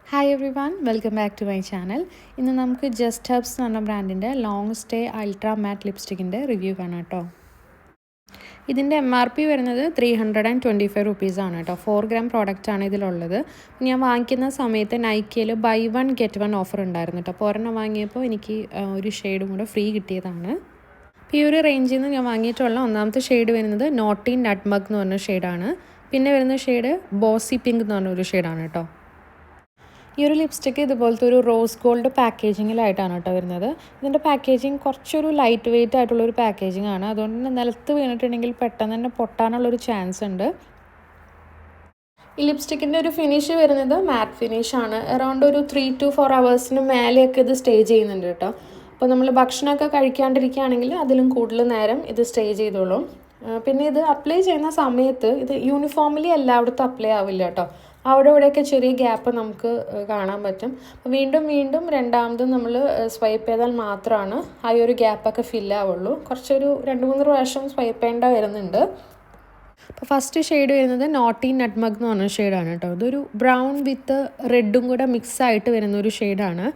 Hi everyone, welcome back to my channel. ഇന്ന് നമുക്ക് Just Herbs എന്ന് പറഞ്ഞ ബ്രാൻഡിൻ്റെ ലോങ് സ്റ്റേ അൾട്രാ മാറ്റ് ലിപ്സ്റ്റിക്കിൻ്റെ റിവ്യൂ കാണാം കേട്ടോ. ഇതിൻ്റെ MRP വരുന്നത് 325 റുപ്പീസാണ് കേട്ടോ. 4 ഗ്രാം പ്രോഡക്റ്റാണ് ഇതിലുള്ളത്. ഞാൻ വാങ്ങിക്കുന്ന സമയത്ത് നൈക്കയിൽ buy one get one offer ഉണ്ടായിരുന്നു കേട്ടോ. അപ്പോൾ ഒരെണ്ണം വാങ്ങിയപ്പോൾ എനിക്ക് ഒരു ഷെയ്ഡും കൂടെ ഫ്രീ കിട്ടിയതാണ്. അപ്പോൾ ഈ ഒരു റേഞ്ചിൽ നിന്ന് ഞാൻ വാങ്ങിയിട്ടുള്ള ഒന്നാമത്തെ ഷെയ്ഡ് വരുന്നത് നോട്ടി നട്ട്മഗ് എന്ന് പറഞ്ഞ ഷെയ്ഡാണ്. പിന്നെ വരുന്ന ഷെയ്ഡ് ബോസി പിങ്ക് എന്ന് പറഞ്ഞൊരു ഷെയ്ഡാണ് കേട്ടോ. ഈ ഒരു ലിപ്സ്റ്റിക്ക് ഇതുപോലത്തെ ഒരു റോസ് ഗോൾഡ് പാക്കേജിങ്ങിലായിട്ടാണ് കേട്ടോ വരുന്നത്. ഇതിൻ്റെ പാക്കേജിങ് കുറച്ചൊരു ലൈറ്റ് വെയ്റ്റ് ആയിട്ടുള്ളൊരു പാക്കേജിങ് ആണ്. അതുകൊണ്ട് തന്നെ നിലത്ത് വീണിട്ടുണ്ടെങ്കിൽ പെട്ടെന്ന് തന്നെ പൊട്ടാനുള്ളൊരു ചാൻസ് ഉണ്ട്. ഈ ലിപ്സ്റ്റിക്കിൻ്റെ ഒരു ഫിനിഷ് വരുന്നത് മാറ്റ് ഫിനിഷാണ്. അറൗണ്ട് ഒരു 3 to 4 hours മേലെയൊക്കെ ഇത് സ്റ്റേ ചെയ്യുന്നുണ്ട് കേട്ടോ. അപ്പോൾ നമ്മൾ ഭക്ഷണമൊക്കെ കഴിക്കാണ്ടിരിക്കുകയാണെങ്കിൽ അതിലും കൂടുതൽ നേരം ഇത് സ്റ്റേ ചെയ്തോളും. പിന്നെ ഇത് അപ്ലൈ ചെയ്യുന്ന സമയത്ത് ഇത് യൂണിഫോംലി എല്ലായിടത്തും അപ്ലൈ ആവില്ല കേട്ടോ. അവിടെ ഇവിടെയൊക്കെ ചെറിയ ഗ്യാപ്പ് നമുക്ക് കാണാൻ പറ്റും. വീണ്ടും വീണ്ടും രണ്ടാമതും നമ്മൾ സ്വൈപ്പ് ചെയ്താൽ മാത്രമാണ് ആ ഒരു ഗ്യാപ്പൊക്കെ ഫില്ലാവുള്ളൂ. കുറച്ചൊരു 2-3 പ്രാവശ്യം സ്വൈപ്പ് ചെയ്യേണ്ട വരുന്നുണ്ട്. അപ്പോൾ ഫസ്റ്റ് ഷെയ്ഡ് വരുന്നത് നോട്ടി നട്ട്മഗ് എന്ന് പറഞ്ഞ ഷെയ്ഡാണ് കേട്ടോ. ഇതൊരു ബ്രൗൺ വിത്ത് റെഡും കൂടെ മിക്സ് ആയിട്ട് വരുന്ന ഒരു ഷെയ്ഡാണ്.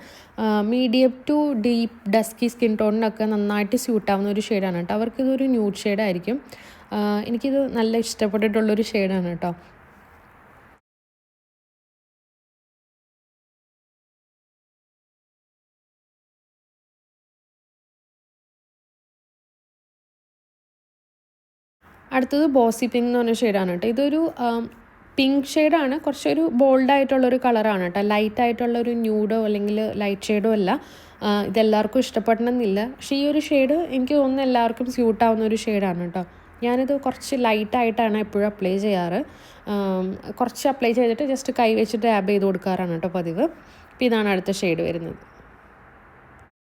Medium to deep dusky skin ടോണിനൊക്കെ നന്നായിട്ട് സ്യൂട്ടാവുന്ന ഒരു ഷെയ്ഡാണ് കേട്ടോ. അവർക്കിതൊരു ന്യൂഡ് ഷെയ്ഡായിരിക്കും. എനിക്കിത് നല്ല ഇഷ്ടപ്പെട്ടിട്ടുള്ളൊരു ഷെയ്ഡാണ് കേട്ടോ. അടുത്തത് ബോസി പിങ്ക് എന്ന് പറഞ്ഞ ഷെയ്ഡാണ് കേട്ടോ. ഇതൊരു പിങ്ക് ഷെയ്ഡാണ്. കുറച്ചൊരു ബോൾഡായിട്ടുള്ളൊരു കളറാണ് കേട്ടോ. ലൈറ്റായിട്ടുള്ളൊരു ന്യൂഡോ അല്ലെങ്കിൽ ലൈറ്റ് ഷെയ്ഡോ അല്ല. ഇതെല്ലാവർക്കും ഇഷ്ടപ്പെടണമെന്നില്ല. പക്ഷേ ഈ ഒരു ഷെയ്ഡ് എനിക്ക് തോന്നുന്നു എല്ലാവർക്കും സ്യൂട്ടാവുന്ന ഒരു ഷെയ്ഡാണ് കേട്ടോ. ഞാനിത് കുറച്ച് ലൈറ്റായിട്ടാണ് എപ്പോഴും അപ്ലൈ ചെയ്യാറ്. കുറച്ച് അപ്ലൈ ചെയ്തിട്ട് ജസ്റ്റ് കൈ വെച്ചിട്ട് ഡാബ് ചെയ്ത് കൊടുക്കാറാണ് കേട്ടോ പതിവ്. അപ്പോൾ ഇതാണ് അടുത്ത ഷെയ്ഡ് വരുന്നത്.